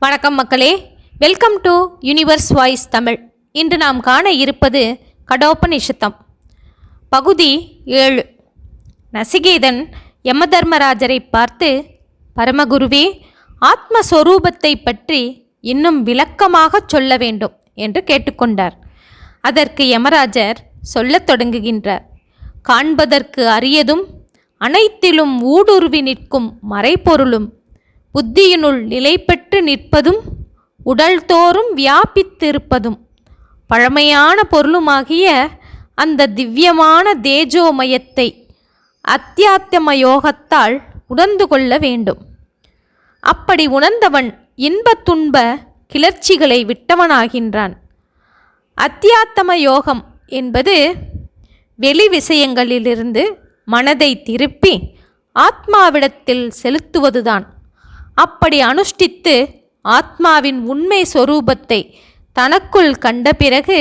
வணக்கம் மக்களே, welcome to universe voice Tamil. இன்று நாம் காண இருப்பது கடோபநிஷதம் பகுதி 7. நசிகேதன் யமதர்மராஜரை பார்த்து, பரமகுருவே, ஆத்மஸ்வரூபத்தை பற்றி இன்னும் விளக்கமாக சொல்ல வேண்டும் என்று கேட்டுக்கொண்டார். அதற்கு யமராஜர் சொல்லத் தொடங்குகின்றார். காண்பதற்கு அரியதும் அனைத்திலும் ஊடுருவி நிற்கும் மறைபொருளும் புத்தியினுள் நிலை பெற்று நிற்பதும் உடல் தோறும் வியாபித்திருப்பதும் பழமையான பொருளுமாகிய அந்த திவ்யமான தேஜோமயத்தை அத்தியாத்ம யோகத்தால் உணர்ந்து கொள்ள வேண்டும். அப்படி உணர்ந்தவன் இன்ப துன்ப கிளர்ச்சிகளை விட்டவனாகின்றான். அத்தியாத்ம யோகம் என்பது வெளி விஷயங்களிலிருந்து மனதை திருப்பி ஆத்மாவிடத்தில் செலுத்துவதுதான். அப்படி அனுஷ்டித்து ஆத்மாவின் உண்மை சொரூபத்தை தனக்குள் கண்ட பிறகு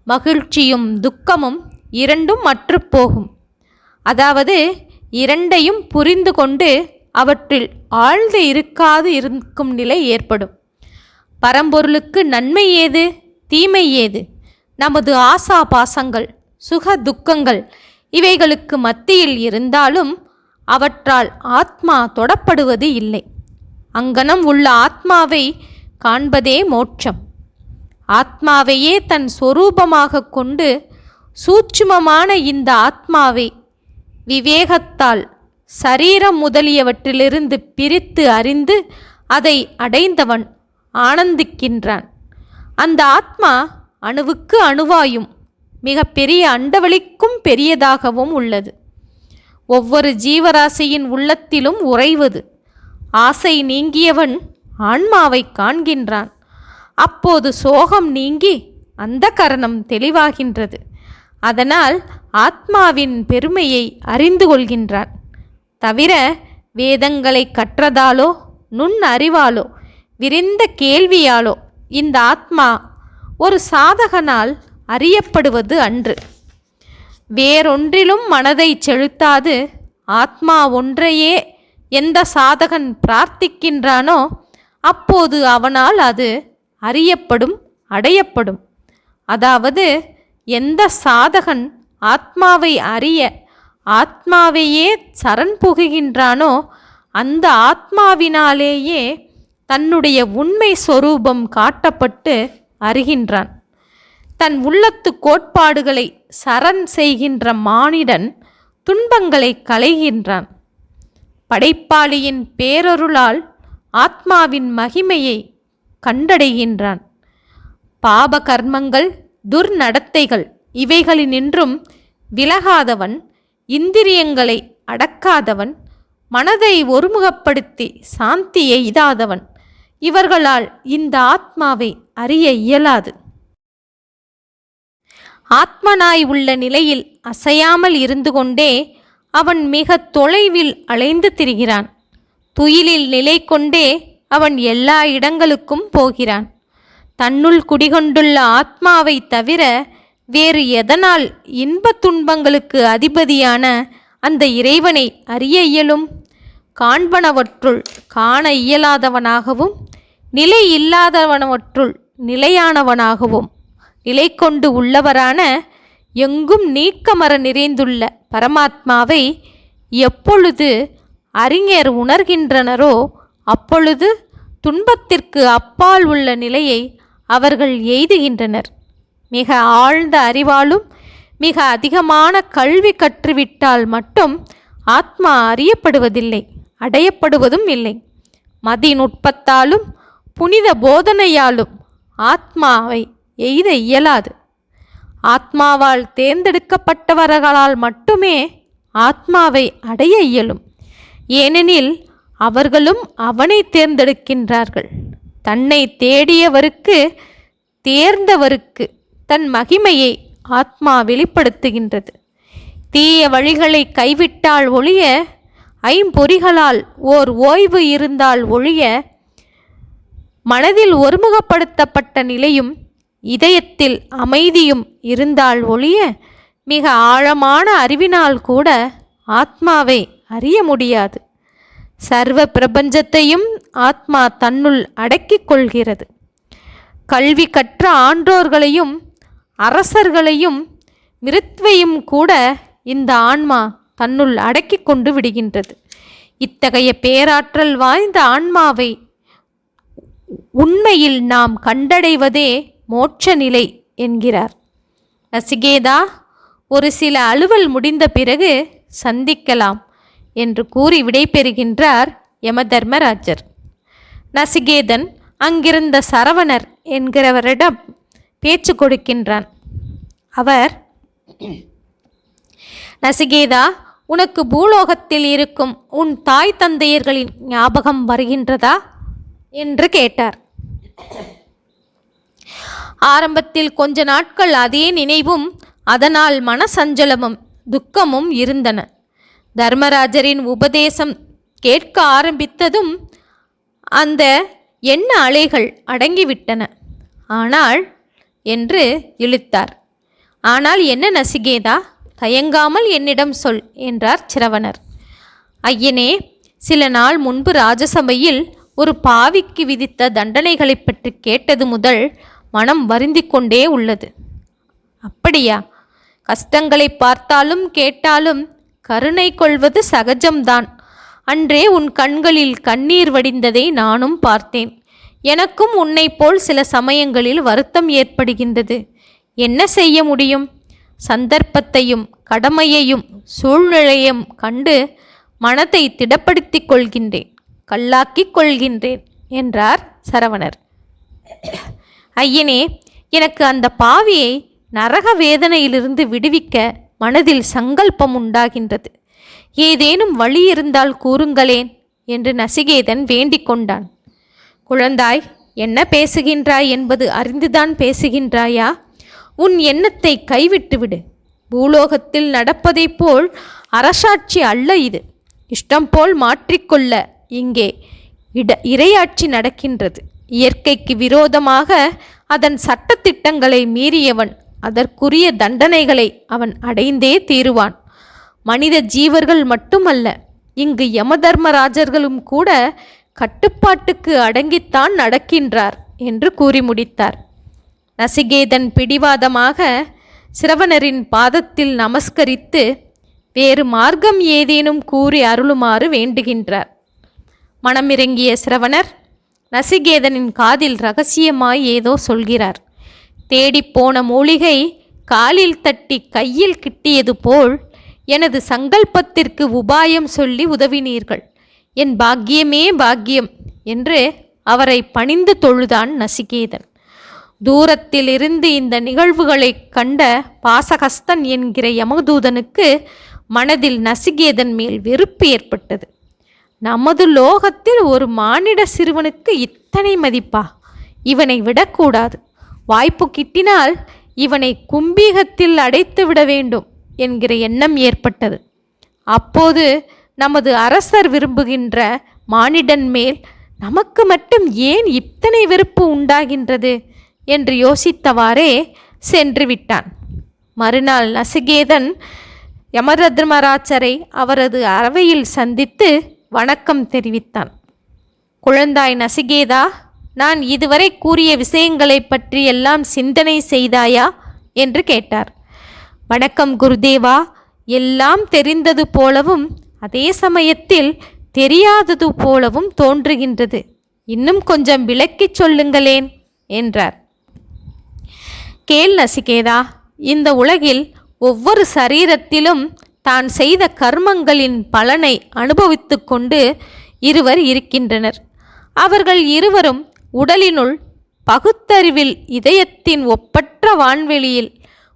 மகிழ்ச்சியும் துக்கமும் இரண்டும் அற்றுப்போகும். அதாவது இரண்டையும் புரிந்து கொண்டு அவற்றில் ஆழ்ந்து இருக்காது இருக்கும் நிலை ஏற்படும். பரம்பொருளுக்கு நன்மை ஏது, தீமை ஏது, நமது ஆசா பாசங்கள், சுக துக்கங்கள் இவைகளுக்கு மத்தியில் இருந்தாலும் அவற்றால் ஆத்மா தொடப்படுவது இல்லை. அங்கனம் உள்ள ஆத்மாவை காண்பதே மோட்சம். ஆத்மாவையே தன் சொரூபமாக கொண்டு சூட்சுமமான இந்த ஆத்மாவை விவேகத்தால் சரீரம் முதலியவற்றிலிருந்து பிரித்து அறிந்து அதை அடைந்தவன் ஆனந்திக்கின்றான். அந்த ஆத்மா அணுவுக்கு அணுவாயும் மிக பெரிய அண்டவெளிக்கும் பெரியதாகவும் உள்ளது. ஒவ்வொரு ஜீவராசியின் உள்ளத்திலும் உறைவது. ஆசை நீங்கியவன் ஆன்மாவை காண்கின்றான். அப்போது சோகம் நீங்கி அந்த கரணம் தெளிவாகின்றது. அதனால் ஆத்மாவின் பெருமையை அறிந்து கொள்கின்றான். தவிர வேதங்களை கற்றதாலோ நுண் அறிவாலோ விரிந்த கேள்வியாலோ இந்த ஆத்மா ஒரு சாதகனால் அறியப்படுவது அன்று. வேறொன்றிலும் மனதை செலுத்தாது ஆத்மா ஒன்றையே எந்த சாதகன் பிரார்த்திக்கின்றானோ அப்போது அவனால் அது அறியப்படும், அடையப்படும். அதாவது எந்த சாதகன் ஆத்மாவை அறிய ஆத்மாவையே சரண் புகுகின்றானோ அந்த ஆத்மாவினாலேயே தன்னுடைய உண்மை சொரூபம் காட்டப்பட்டு அறிகின்றான். தன் உள்ளத்து கோட்பாடுகளை சரண் செய்கின்ற மானிடன் துன்பங்களை களைகின்றான். படைப்பாளியின் பேரருளால் ஆத்மாவின் மகிமையை கண்டடைகின்றான். பாப கர்மங்கள், துர்நடத்தைகள் இவைகளினின்றும் விலகாதவன், இந்திரியங்களை அடக்காதவன், மனதை ஒருமுகப்படுத்தி சாந்தி எய்தாதவன் இவர்களால் இந்த ஆத்மாவை அறிய இயலாது. ஆத்மனாய் உள்ள நிலையில் அசையாமல் இருந்து கொண்டே அவன் மிக தொலைவில் அலைந்து திரிகிறான். துயிலில் நிலை கொண்டே அவன் எல்லா இடங்களுக்கும் போகிறான். தன்னுள் குடிகொண்டுள்ள ஆத்மாவை தவிர வேறு எதனால் இன்ப துன்பங்களுக்கு அதிபதியான அந்த இறைவனை அறிய இயலும்? காண்பனவற்றுள் காண இயலாதவனாகவும் நிலை இல்லாதவனவற்றுள் நிலையானவனாகவும் நிலை கொண்டு உள்ளவரான எங்கும் நீக்கமர நிறைந்துள்ள பரமாத்மாவை எப்பொழுது அறிஞர் உணர்கின்றனரோ அப்பொழுது துன்பத்திற்கு அப்பால் உள்ள நிலையை அவர்கள் எய்துகின்றனர். மிக ஆழ்ந்த அறிவாலும் மிக அதிகமான கல்வி கற்றுவிட்டால் மட்டும் ஆத்மா அறியப்படுவதில்லை, அடையப்படுவதும் இல்லை. மதிநுட்பத்தாலும் புனித போதனையாலும் ஆத்மாவை எய்த இயலாது. ஆத்மாவால் தேர்ந்தெடுக்கப்பட்டவர்களால் மட்டுமே ஆத்மாவை அடைய இயலும். ஏனெனில் அவர்களும் அவனை தேர்ந்தெடுக்கின்றார்கள். தன்னை தேடியவருக்கு, தேர்ந்தவருக்கு தன் மகிமையை ஆத்மா வெளிப்படுத்துகின்றது. தீய வழிகளை கைவிட்டால் ஒழிய, ஐம்பொறிகளால் ஓர் ஓய்வு இருந்தால் ஒழிய, மனதில் ஒருமுகப்படுத்தப்பட்ட நிலையும் இதயத்தில் அமைதியும் இருந்தால் ஒழிய மிக ஆழமான அறிவினால் கூட ஆத்மாவை அறிய முடியாது. சர்வ பிரபஞ்சத்தையும் ஆத்மா தன்னுள் அடக்கிக் கொள்கிறது. கல்வி கற்ற ஆன்றோர்களையும் அரசர்களையும் மிருத்வையும் கூட இந்த ஆன்மா தன்னுள் அடக்கி கொண்டு விடுகின்றது. இத்தகைய பேராற்றல் வாய்ந்த ஆன்மாவை உண்மையில் நாம் கண்டடைவதே மோட்ச நிலை என்கிறார். நசிகேதா, ஒரு சில அலுவல் முடிந்த பிறகு சந்திக்கலாம் என்று கூறி விடைபெறுகின்றார் யமதர்மராஜர். நசிகேதன் அங்கிருந்த சரவணர் என்கிறவரிடம் பேச்சு கொடுக்கின்றான். அவர், நசிகேதா, உனக்கு பூலோகத்தில் இருக்கும் உன் தாய் தந்தையர்களின் ஞாபகம் வருகின்றதா என்று கேட்டார். ஆரம்பத்தில் கொஞ்ச நாட்கள் அதே நினைவும் அதனால் மனசஞ்சலமும் துக்கமும் இருந்தன. தர்மராஜரின் உபதேசம் கேட்க ஆரம்பித்ததும் அந்த எண்ண அலைகள் அடங்கிவிட்டன. ஆனால் என்று இழுத்தார். ஆனால் என்ன நசிகேதா, தயங்காமல் என்னிடம் சொல் என்றார் சிரவணர். ஐயனே, சில நாள் முன்பு ராஜசபையில் ஒரு பாவிக்கு விதித்த தண்டனைகளை பற்றி கேட்டது முதல் மனம் வருந்தி கொண்டே உள்ளது. அப்படியா? கஷ்டங்களை பார்த்தாலும் கேட்டாலும் கருணை கொள்வது சகஜம்தான். அன்றே உன் கண்களில் கண்ணீர் வடிந்ததை நானும் பார்த்தேன். எனக்கும் உன்னை போல் சில சமயங்களில் வருத்தம் ஏற்படுகின்றது. என்ன செய்ய முடியும்? சந்தர்ப்பத்தையும் கடமையையும் சூழ்நிலையும் கண்டு மனதை திடப்படுத்திக் கொள்கின்றேன், கல்லாக்கிக் கொள்கின்றேன் என்றார் சரவணர். ஐயனே, எனக்கு அந்த பாவியை நரக வேதனையிலிருந்து விடுவிக்க மனதில் சங்கல்பம் உண்டாகின்றது. ஏதேனும் வழி இருந்தால் கூறுங்களேன் என்று நசிகேதன் வேண்டிக் கொண்டான். குழந்தாய், என்ன பேசுகின்றாய் என்பது அறிந்துதான் பேசுகின்றாயா? உன் எண்ணத்தை கைவிட்டுவிடு. பூலோகத்தில் நடப்பதைப் போல் அரசாட்சி அல்ல இது. இஷ்டம் போல் மாற்றிக்கொள்ள இங்கே இறையாட்சி நடக்கின்றது. இயற்கைக்கு விரோதமாக அதன் சட்டத்திட்டங்களை மீறியவன் அதற்குரிய தண்டனைகளை அவன் அடைந்தே தீருவான். மனித ஜீவர்கள் மட்டுமல்ல, இங்கு யமதர்மராஜர்களும் கூட கட்டுப்பாட்டுக்கு அடங்கித்தான் நடக்கின்றார் என்று கூறி முடித்தார். நசிகேதன் பிடிவாதமாக சிரவணரின் பாதத்தில் நமஸ்கரித்து வேறு மார்க்கம் ஏதேனும் கூறி அருளுமாறு வேண்டுகின்றார். மனமிறங்கிய சிரவணர் நசிகேதனின் காதில் ரகசியமாய் ஏதோ சொல்கிறார். தேடிப்போன மூலிகை காலில் தட்டி கையில் கிட்டியது போல் எனது சங்கல்பத்திற்கு உபாயம் சொல்லி உதவினீர்கள். என் பாக்கியமே பாக்கியம் என்று அவரை பணிந்து தொழுதான் நசிகேதன். தூரத்தில் இருந்து இந்த நிகழ்வுகளை கண்ட பாசகஸ்தன் என்கிற யமதூதனுக்கு மனதில் நசிகேதன் மேல் வெறுப்பு ஏற்பட்டது. நமது லோகத்தில் ஒரு மானிட சிறுவனுக்கு இத்தனை மதிப்பா? இவனை விடக்கூடாது. வாய்ப்பு கிட்டினால் இவனை கும்பீகத்தில் அடைத்து விட வேண்டும் என்கிற எண்ணம் ஏற்பட்டது. அப்போது நமது அரசர் விரும்புகின்ற மானிடன் மேல் நமக்கு மட்டும் ஏன் இத்தனை வெறுப்பு உண்டாகின்றது என்று யோசித்தவாறே சென்று விட்டான். மறுநாள் நசிகேதன் யமதர்மராஜரை அவரது அறையில் சந்தித்து வணக்கம் தெரிவித்தான். குழந்தாய் நசிகேதா, நான் இதுவரை கூறிய விஷயங்களை பற்றி எல்லாம் சிந்தனை செய்தாயா என்று கேட்டார். வணக்கம் குருதேவா, எல்லாம் தெரிந்தது போலவும் அதே சமயத்தில் தெரியாதது போலவும் தோன்றுகின்றது. இன்னும் கொஞ்சம் விளக்கிச் சொல்லுங்களேன் என்றார். கேள் நசிகேதா, இந்த உலகில் ஒவ்வொரு சரீரத்திலும் தான் செய்த கர்மங்களின் பலனை அனுபவித்து கொண்டு இருவர் இருக்கின்றனர். அவர்கள் இருவரும் உடலினுள் பகுத்தறிவில் இதயத்தின் ஒப்பற்ற வான்வெளியில்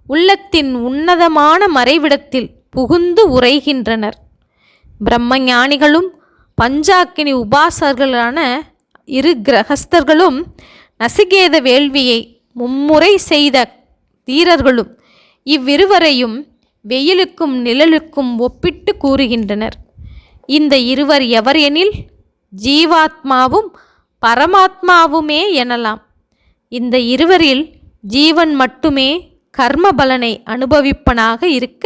உள்ளத்தின் உன்னதமான மறைவிடத்தில் புகுந்து உரைகின்றனர். பிரம்மஞானிகளும் பஞ்சாக்கினி உபாசகர்களான இரு கிரகஸ்தர்களும் நசிகேத வேள்வியை மும்முறை செய்த தீரர்களும் இவ்விருவரையும் வெயிலுக்கும் நிழலுக்கும் ஒப்பிட்டு கூறுகின்றனர். இந்த இருவர் எவர் எனில் ஜீவாத்மாவும் பரமாத்மாவுமே எனலாம். இந்த இருவரில் ஜீவன் மட்டுமே கர்ம பலனை அனுபவிப்பனாக இருக்க,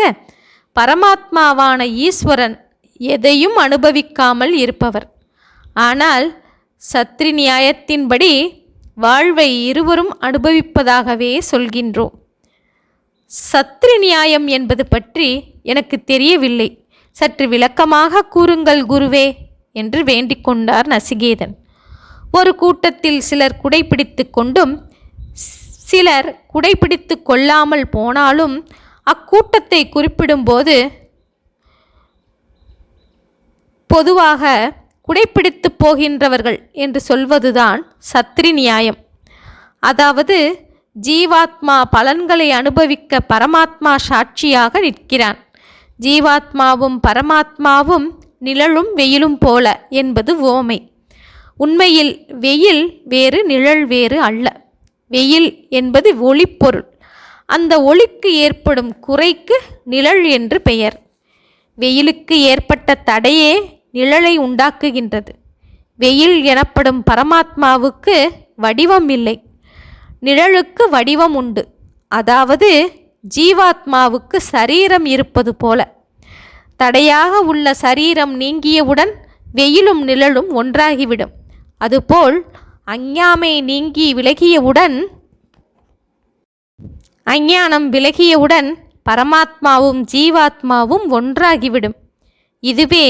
பரமாத்மாவான ஈஸ்வரன் எதையும் அனுபவிக்காமல் இருப்பவர். ஆனால் சத்ரி நியாயத்தின்படி வாழ்வை இருவரும் அனுபவிப்பதாகவே சொல்கின்றோம். சத்ரி நியாயம் என்பது பற்றி எனக்கு தெரியவில்லை, சற்று விளக்கமாக கூறுங்கள் குருவே என்று வேண்டிக் கொண்டார் நசிகேதன். ஒரு கூட்டத்தில் சிலர் குடைப்பிடித்து கொண்டும் சிலர் குடைப்பிடித்து கொள்ளாமல் போனாலும் அக்கூட்டத்தை குறிப்பிடும்போது பொதுவாக குடைப்பிடித்து போகின்றவர்கள் என்று சொல்வதுதான் சத்ரி நியாயம். அதாவது ஜீவாத்மா பலன்களை அனுபவிக்க பரமாத்மா சாட்சியாக நிற்கிறான். ஜீவாத்மாவும் பரமாத்மாவும் நிழலும் வெயிலும் போல என்பது உவமை. உண்மையில் வெயில் வேறு நிழல் வேறு அல்ல. வெயில் என்பது ஒளிப்பொருள். அந்த ஒளிக்கு ஏற்படும் குறைக்கு நிழல் என்று பெயர். வெயிலுக்கு ஏற்பட்ட தடையே நிழலை உண்டாக்குகின்றது. வெயில் எனப்படும் பரமாத்மாவுக்கு வடிவம் இல்லை, நிழலுக்கு வடிவம் உண்டு. அதாவது ஜீவாத்மாவுக்கு சரீரம் இருப்பது போல. தடையாக உள்ள சரீரம் நீங்கியவுடன் வெயிலும் நிழலும் ஒன்றாகிவிடும். அதுபோல் அஞ்ஞானம் விலகியவுடன் பரமாத்மாவும் ஜீவாத்மாவும் ஒன்றாகிவிடும். இதுவே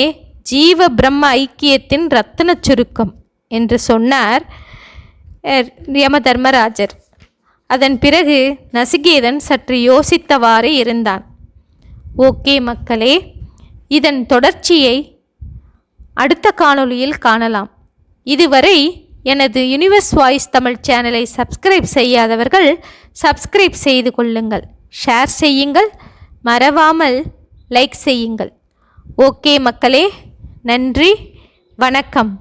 ஜீவ பிரம்ம ஐக்கியத்தின் ரத்தின சுருக்கம் என்று சொன்னார் யமதர்மராஜர். அதன் பிறகு நசிகேதன் சற்று யோசித்தவாறே இருந்தான். ஓகே மக்களே, இதன் தொடர்ச்சியை அடுத்த காணொளியில் காணலாம். இதுவரை எனது யூனிவர்ஸ் வாய்ஸ் தமிழ் சேனலை சப்ஸ்கிரைப் செய்யாதவர்கள் சப்ஸ்கிரைப் செய்து கொள்ளுங்கள், ஷேர் செய்யுங்கள், மறவாமல் லைக் செய்யுங்கள். ஓகே மக்களே, நன்றி, வணக்கம்.